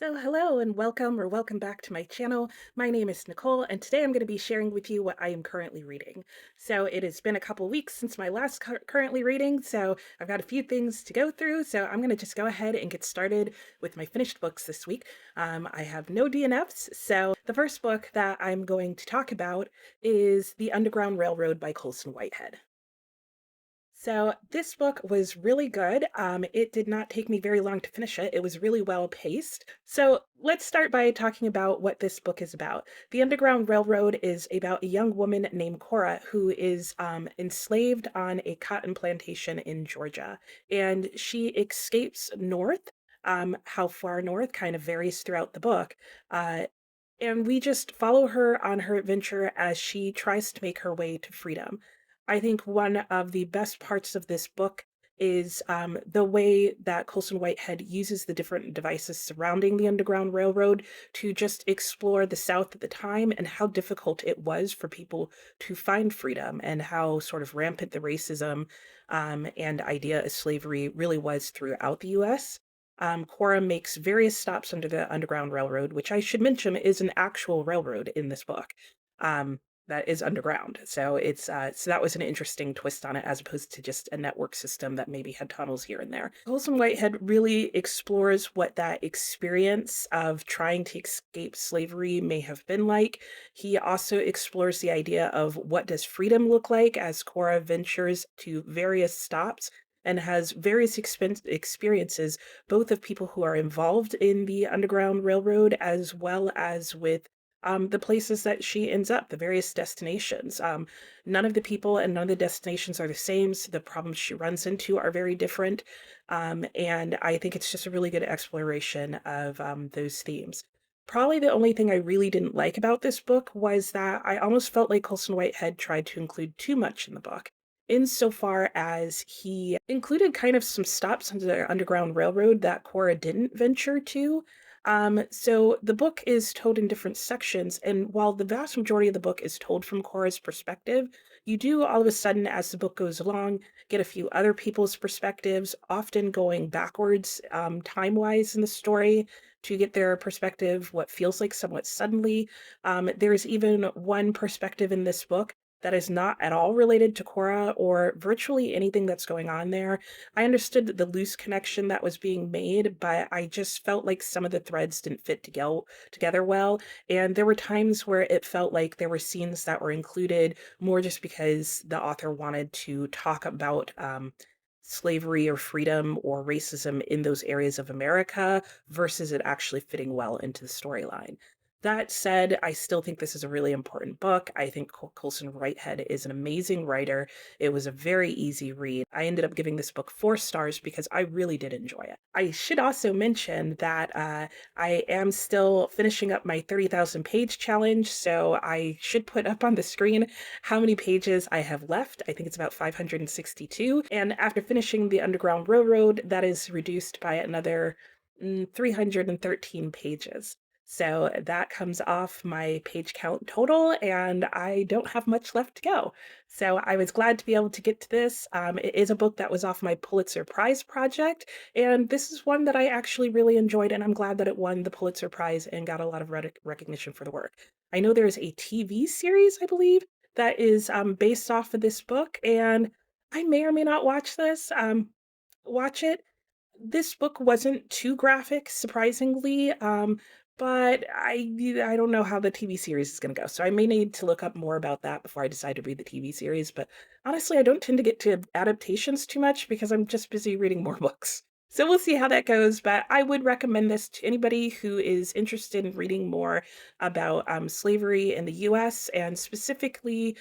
Hello and welcome back to my channel. My name is Nicole, and today I'm going to be sharing with you what I am currently reading. It has been a couple weeks since my last currently reading, so I've got a few things to go through. So I'm going to just go ahead and get started with my finished books this week. I have no DNFs, so the first book that I'm going to talk about is The Underground Railroad by Coleson Whitehead. So this book was really good. It did not take me very long to finish it. It was really well paced. So let's start by talking about what this book is about. The Underground Railroad is about a young woman named Cora who is enslaved on a cotton plantation in Georgia, and she escapes north. How far north kind of varies throughout the book. Uh, and we just follow her on her adventure as she tries to make her way to freedom. I think one of the best parts of this book is the way that Colson Whitehead uses the different devices surrounding the Underground Railroad to just explore the South at the time and how difficult it was for people to find freedom and how sort of rampant the racism and idea of slavery really was throughout the US. Cora makes various stops under the Underground Railroad, which I should mention is an actual railroad in this book. That is underground. So that was an interesting twist on it as opposed to just a network system that maybe had tunnels here and there. Colson Whitehead really explores what that experience of trying to escape slavery may have been like. He also explores the idea of what does freedom look like as Cora ventures to various stops and has various experiences, both of people who are involved in the Underground Railroad as well as with the places that she ends up, the various destinations. None of the people and none of the destinations are the same, so the problems she runs into are very different. And I think it's just a really good exploration of those themes. Probably the only thing I really didn't like about this book was that I almost felt like Colson Whitehead tried to include too much in the book, insofar as he included kind of some stops on the Underground Railroad that Cora didn't venture to. So the book is told in different sections, and while the vast majority of the book is told from Cora's perspective, you do all of a sudden, as the book goes along, get a few other people's perspectives, often going backwards time-wise in the story to get their perspective, what feels like somewhat suddenly. There's even one perspective in this book that is not at all related to Cora or virtually anything that's going on there. I understood the loose connection that was being made, but I just felt like some of the threads didn't fit together well. And there were times where it felt like there were scenes that were included more just because the author wanted to talk about slavery or freedom or racism in those areas of America versus it actually fitting well into the storyline. That said, I still think this is a really important book. I think Colson Whitehead is an amazing writer. It was a very easy read. I ended up giving this book 4 stars because I really did enjoy it. I should also mention that I am still finishing up my 30,000 page challenge, so I should put up on the screen how many pages I have left. I think it's about 562. And after finishing the Underground Railroad, that is reduced by another 313 pages. So that comes off my page count total, and I don't have much left to go. So I was glad to be able to get to this. It is a book that was off my Pulitzer Prize project, and this is one that I actually really enjoyed, and I'm glad that it won the Pulitzer Prize and got a lot of recognition for the work. I know there's a TV series, I believe, that is based off of this book, and I may or may not watch it. This book wasn't too graphic, surprisingly, but I don't know how the TV series is going to go, so I may need to look up more about that before I decide to read the TV series. But honestly, I don't tend to get to adaptations too much because I'm just busy reading more books. So we'll see how that goes, but I would recommend this to anybody who is interested in reading more about slavery in the US and specifically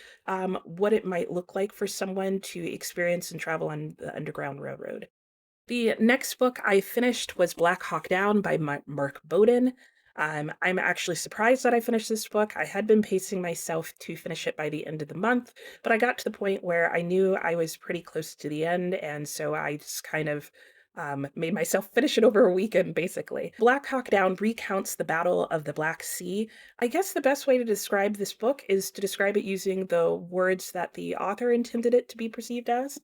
what it might look like for someone to experience and travel on the Underground Railroad. The next book I finished was Black Hawk Down by Mark Bowden. I'm actually surprised that I finished this book. I had been pacing myself to finish it by the end of the month, but I got to the point where I knew I was pretty close to the end, and so I just kind of made myself finish it over a weekend, basically. Black Hawk Down recounts the Battle of the Black Sea. I guess the best way to describe this book is to describe it using the words that the author intended it to be perceived as.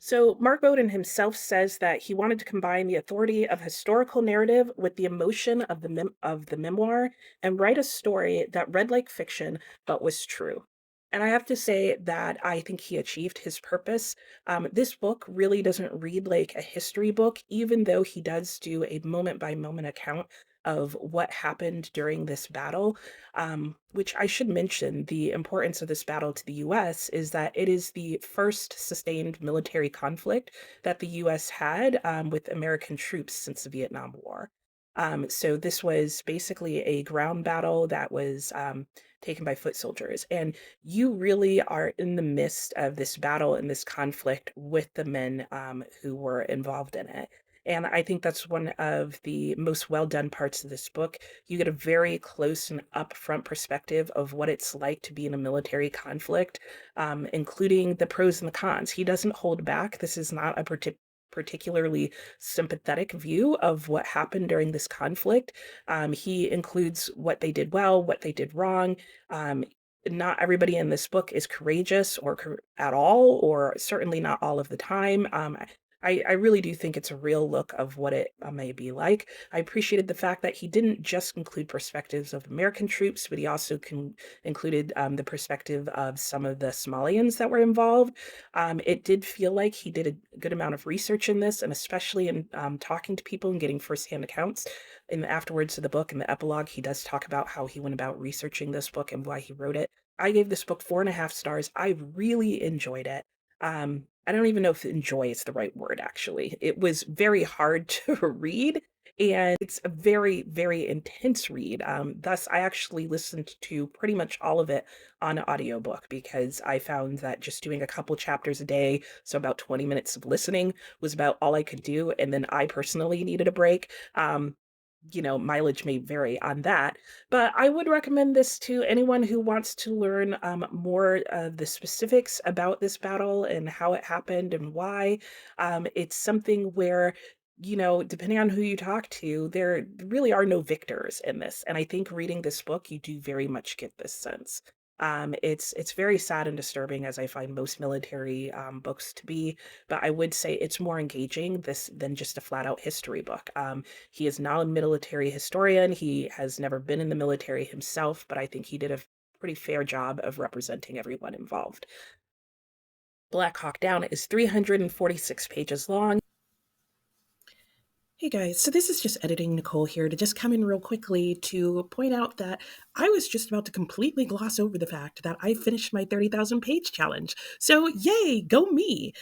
So, Mark Bowden himself says that he wanted to combine the authority of historical narrative with the emotion of the memoir and write a story that read like fiction but was true. And I have to say that I think he achieved his purpose. This book really doesn't read like a history book, even though he does do a moment by moment account of what happened during this battle. Which I should mention, the importance of this battle to the US is that it is the first sustained military conflict that the US had with American troops since the Vietnam War. So this was basically a ground battle that was taken by foot soldiers. And you really are in the midst of this battle and this conflict with the men who were involved in it. And I think that's one of the most well done parts of this book. You get a very close and upfront perspective of what it's like to be in a military conflict, including the pros and the cons. He doesn't hold back. This is not a particularly sympathetic view of what happened during this conflict. He includes what they did well, what they did wrong. Um, not everybody in this book is courageous or at all, or certainly not all of the time. I really do think it's a real look of what it may be like. I appreciated the fact that he didn't just include perspectives of American troops, but he also included the perspective of some of the Somalians that were involved. It did feel like he did a good amount of research in this, and especially in talking to people and getting firsthand accounts. In the afterwards of the book, in the epilogue, he does talk about how he went about researching this book and why he wrote it. I gave this book 4.5 stars. I really enjoyed it. I don't even know if enjoy is the right word, actually. It was very hard to read, and it's a very, very intense read. Thus, I actually listened to pretty much all of it on an audiobook because I found that just doing a couple chapters a day, so about 20 minutes of listening, was about all I could do. And then I personally needed a break. Mileage may vary on that, but I would recommend this to anyone who wants to learn more of the specifics about this battle and how it happened and why. It's something where, depending on who you talk to, there really are no victors in this. And I think reading this book, you do very much get this sense. It's very sad and disturbing, as I find most military books to be, but I would say it's more engaging this than just a flat out history book. He is not a military historian. He has never been in the military himself, but I think he did a pretty fair job of representing everyone involved. Black Hawk Down is 346 pages long. Hey guys, so this is just editing Nicole here to just come in real quickly to point out that I was just about to completely gloss over the fact that I finished my 30,000 page challenge. So yay, go me.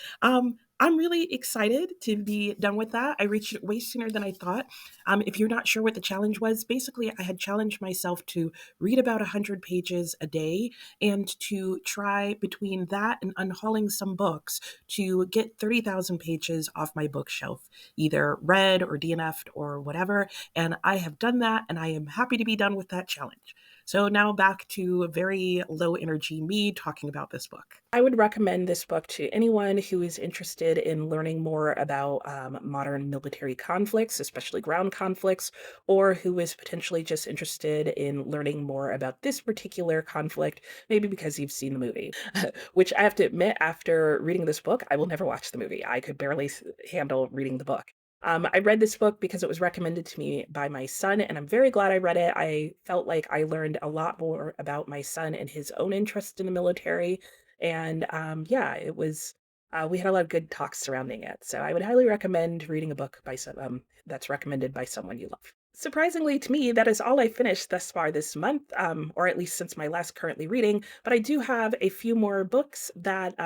I'm really excited to be done with that. I reached it way sooner than I thought. If you're not sure what the challenge was, basically I had challenged myself to read about 100 pages a day and to try between that and unhauling some books to get 30,000 pages off my bookshelf, either read or DNF'd or whatever. And I have done that, and I am happy to be done with that challenge. So now back to a very low energy me talking about this book. I would recommend this book to anyone who is interested in learning more about modern military conflicts, especially ground conflicts, or who is potentially just interested in learning more about this particular conflict, maybe because you've seen the movie. Which I have to admit, after reading this book, I will never watch the movie. I could barely handle reading the book. I read this book because it was recommended to me by my son, and I'm very glad I read it. I felt like I learned a lot more about my son and his own interest in the military. And yeah, it was, we had a lot of good talks surrounding it. So I would highly recommend reading a book by that's recommended by someone you love. Surprisingly to me, that is all I finished thus far this month, or at least since my last currently reading, but I do have a few more books that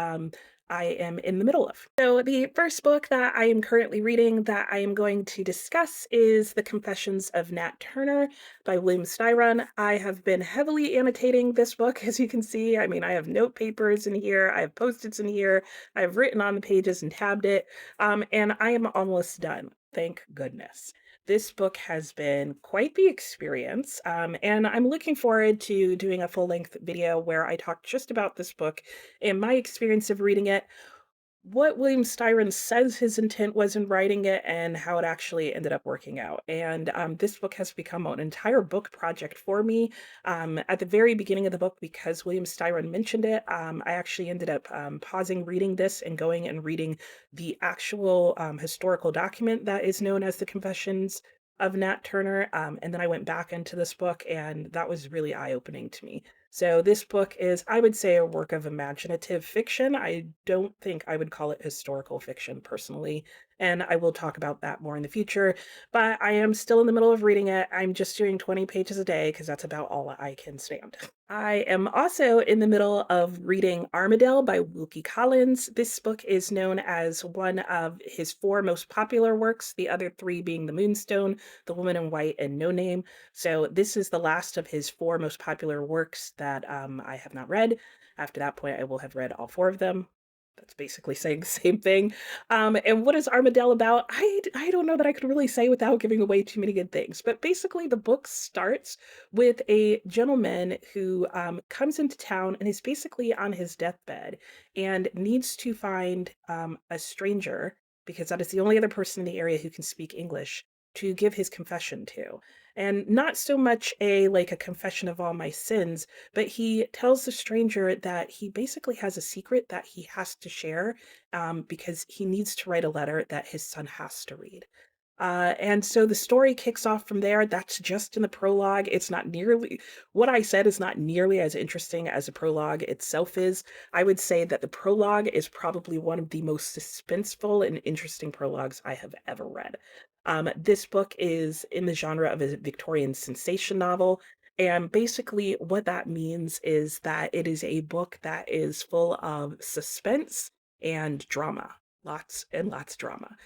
I am in the middle of. So the first book that I am currently reading that I am going to discuss is The Confessions of Nat Turner by William Styron. I have been heavily annotating this book, as you can see. I mean, I have note papers in here, I have Post-its in here, I have written on the pages and tabbed it, and I am almost done. Thank goodness. This book has been quite the experience, and I'm looking forward to doing a full-length video where I talk just about this book and my experience of reading it. what William Styron says his intent was in writing it and how it actually ended up working out. And this book has become an entire book project for me. At the very beginning of the book, because William Styron mentioned it, I actually ended up pausing reading this and going and reading the actual historical document that is known as the Confessions of Nat Turner. And then I went back into this book, and that was really eye-opening to me. So this book is, I would say, a work of imaginative fiction. I don't think I would call it historical fiction personally, and I will talk about that more in the future. But I am still in the middle of reading it. I'm just doing 20 pages a day because that's about all I can stand. I am also in the middle of reading Armadale by Wilkie Collins. This book is known as one of his four most popular works, the other three being The Moonstone, The Woman in White, and No Name. So this is the last of his four most popular works that I have not read. After that point, I will have read all four of them. That's basically saying the same thing. And what is Armadale about? I don't know that I could really say without giving away too many good things. But basically, the book starts with a gentleman who comes into town and is basically on his deathbed and needs to find a stranger, because that is the only other person in the area who can speak English, to give his confession to. And not so much a confession of all my sins, but he tells the stranger that he basically has a secret that he has to share, because he needs to write a letter that his son has to read. And so the story kicks off from there. That's just in the prologue. It's not nearly, what I said is not nearly as interesting as the prologue itself is. I would say that the prologue is probably one of the most suspenseful and interesting prologues I have ever read. This book is in the genre of a Victorian sensation novel. And basically, what that means is that it is a book that is full of suspense and drama. Lots and lots of drama.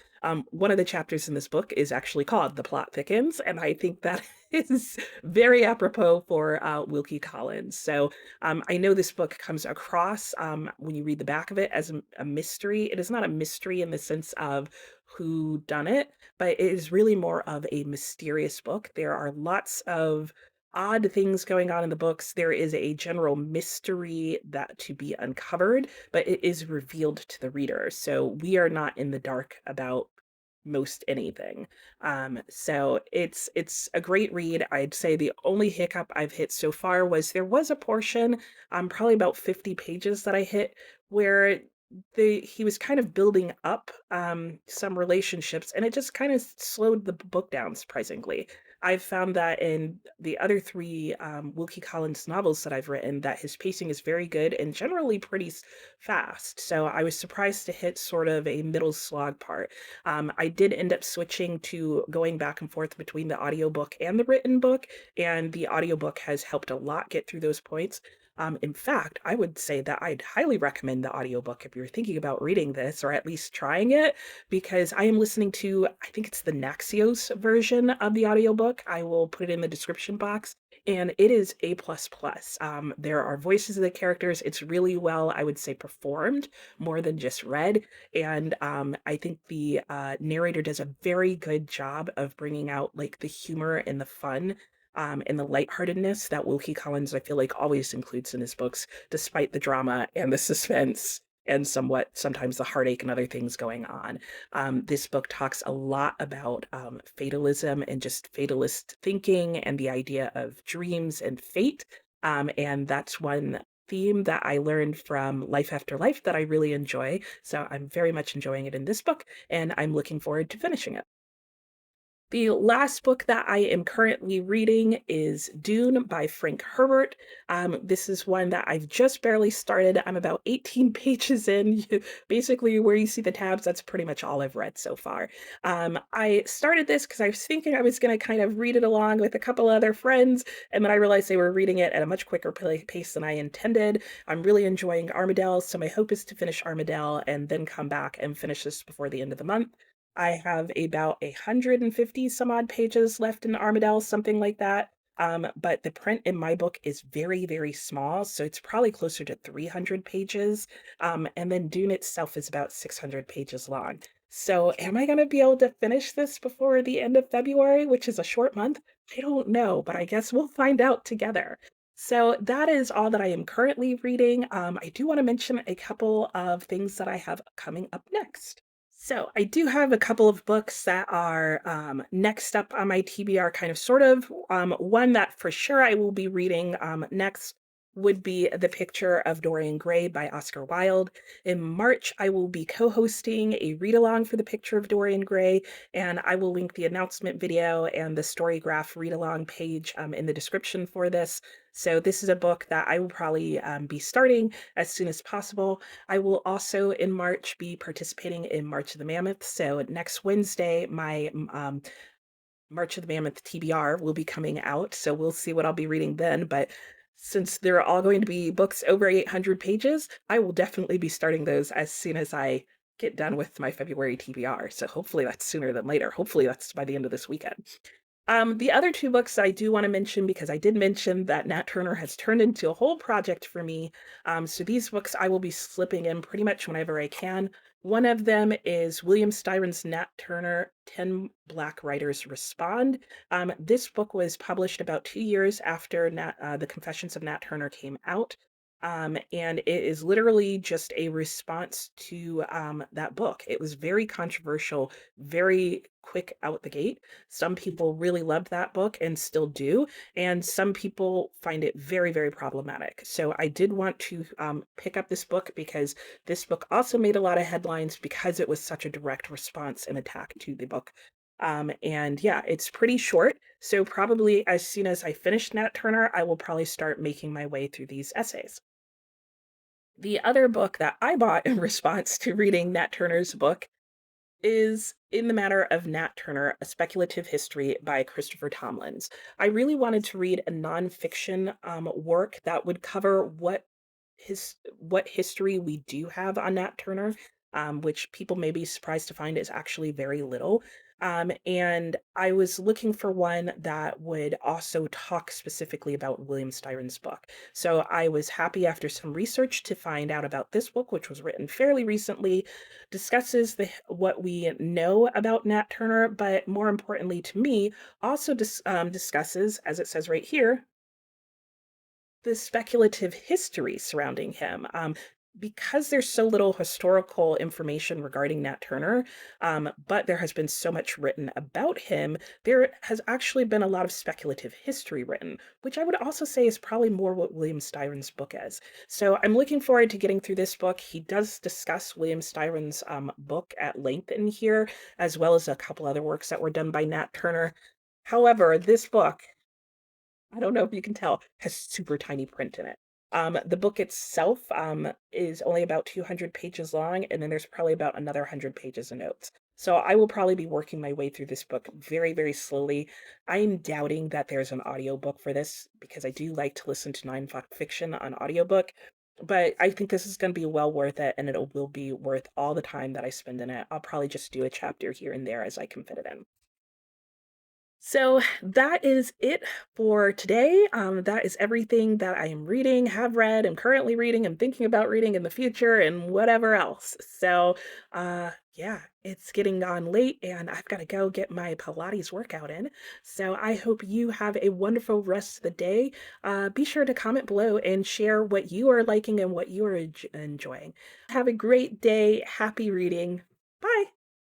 One of the chapters in this book is actually called The Plot Thickens, and I think that is very apropos for Wilkie Collins. So I know this book comes across, when you read the back of it, as a mystery. It is not a mystery in the sense of who done it, but it is really more of a mysterious book. There are lots of odd things going on in the books. There is a general mystery that to be uncovered, but it is revealed to the reader. So we are not in the dark about most anything. So it's a great read. I'd say the only hiccup I've hit so far was there was a portion, probably about 50 pages that I hit, where he was kind of building up some relationships, and it just kind of slowed the book down, surprisingly. I've found that in the other three Wilkie Collins novels that I've written, that his pacing is very good and generally pretty fast. So I was surprised to hit sort of a middle slog part. I did end up switching to going back and forth between the audiobook and the written book, and the audiobook has helped a lot get through those points. In fact, I would say that I'd highly recommend the audiobook if you're thinking about reading this, or at least trying it, because I am listening to, I think it's the Naxos version of the audiobook. I will put it in the description box, and it is A++. There are voices of the characters. It's really well, I would say, performed more than just read. And I think the narrator does a very good job of bringing out like the humor and the fun, and the lightheartedness that Wilkie Collins, I feel like, always includes in his books, despite the drama and the suspense and somewhat sometimes the heartache and other things going on. This book talks a lot about fatalism and just fatalist thinking and the idea of dreams and fate. And that's one theme that I learned from Life After Life that I really enjoy. So I'm very much enjoying it in this book, and I'm looking forward to finishing it. The last book that I am currently reading is Dune by Frank Herbert. This is one that I've just barely started. I'm about 18 pages in. Basically, where you see the tabs, that's pretty much all I've read so far. I started this because I was thinking I was going to kind of read it along with a couple other friends, and then I realized they were reading it at a much quicker pace than I intended. I'm really enjoying Armadale, so my hope is to finish Armadale and then come back and finish this before the end of the month. I have about 150 some odd pages left in Armadale, something like that. But the print in my book is very, very small, so it's probably closer to 300 pages. And then Dune itself is about 600 pages long. So am I going to be able to finish this before the end of February, which is a short month? I don't know, but I guess we'll find out together. So that is all that I am currently reading. I do want to mention a couple of things that I have coming up next. So I do have a couple of books that are next up on my TBR, kind of sort of. One that for sure I will be reading next would be The Picture of Dorian Gray by Oscar Wilde. In March, I will be co-hosting a read-along for The Picture of Dorian Gray, and I will link the announcement video and the Storygraph read-along page in the description for this. So this is a book that I will probably be starting as soon as possible. I will also in March be participating in March of the Mammoth. So next Wednesday, my March of the Mammoth TBR will be coming out. So we'll see what I'll be reading then. But since they're all going to be books over 800 pages, I will definitely be starting those as soon as I get done with my February TBR. So hopefully that's sooner than later. Hopefully that's by the end of this weekend. The other two books I do want to mention, because I did mention that Nat Turner has turned into a whole project for me. So these books I will be slipping in pretty much whenever I can. One of them is William Styron's Nat Turner, 10 Black Writers Respond. This book was published about 2 years after The Confessions of Nat Turner came out. And it is literally just a response to that book. It was very controversial, very quick out the gate. Some people really loved that book and still do, and some people find it very, very problematic. So I did want to pick up this book because this book also made a lot of headlines because it was such a direct response and attack to the book. And yeah, it's pretty short. So probably as soon as I finish Nat Turner, I will probably start making my way through these essays. The other book that I bought in response to reading Nat Turner's book is In the Matter of Nat Turner, A Speculative History by Christopher Tomlins. I really wanted to read a nonfiction work that would cover what history we do have on Nat Turner, which people may be surprised to find is actually very little. And I was looking for one that would also talk specifically about William Styron's book. So I was happy after some research to find out about this book, which was written fairly recently, discusses what we know about Nat Turner, but more importantly to me, also discusses, as it says right here, the speculative history surrounding him. Because there's so little historical information regarding Nat Turner, but there has been so much written about him, there has actually been a lot of speculative history written, which I would also say is probably more what William Styron's book is. So I'm looking forward to getting through this book. He does discuss William Styron's book at length in here, as well as a couple other works that were done by Nat Turner. However, this book, I don't know if you can tell, has super tiny print in it. The book itself is only about 200 pages long, and then there's probably about another 100 pages of notes. So I will probably be working my way through this book very, very slowly. I'm doubting that there's an audiobook for this because I do like to listen to non-fiction on audiobook, but I think this is going to be well worth it, and it will be worth all the time that I spend in it. I'll probably just do a chapter here and there as I can fit it in. So that is it for today. That is everything that I am reading, have read, am currently reading, and thinking about reading in the future, and whatever else. So, yeah, it's getting on late, and I've got to go get my Pilates workout in. So I hope you have a wonderful rest of the day. Be sure to comment below and share what you are liking and what you are enjoying. Have a great day. Happy reading. Bye.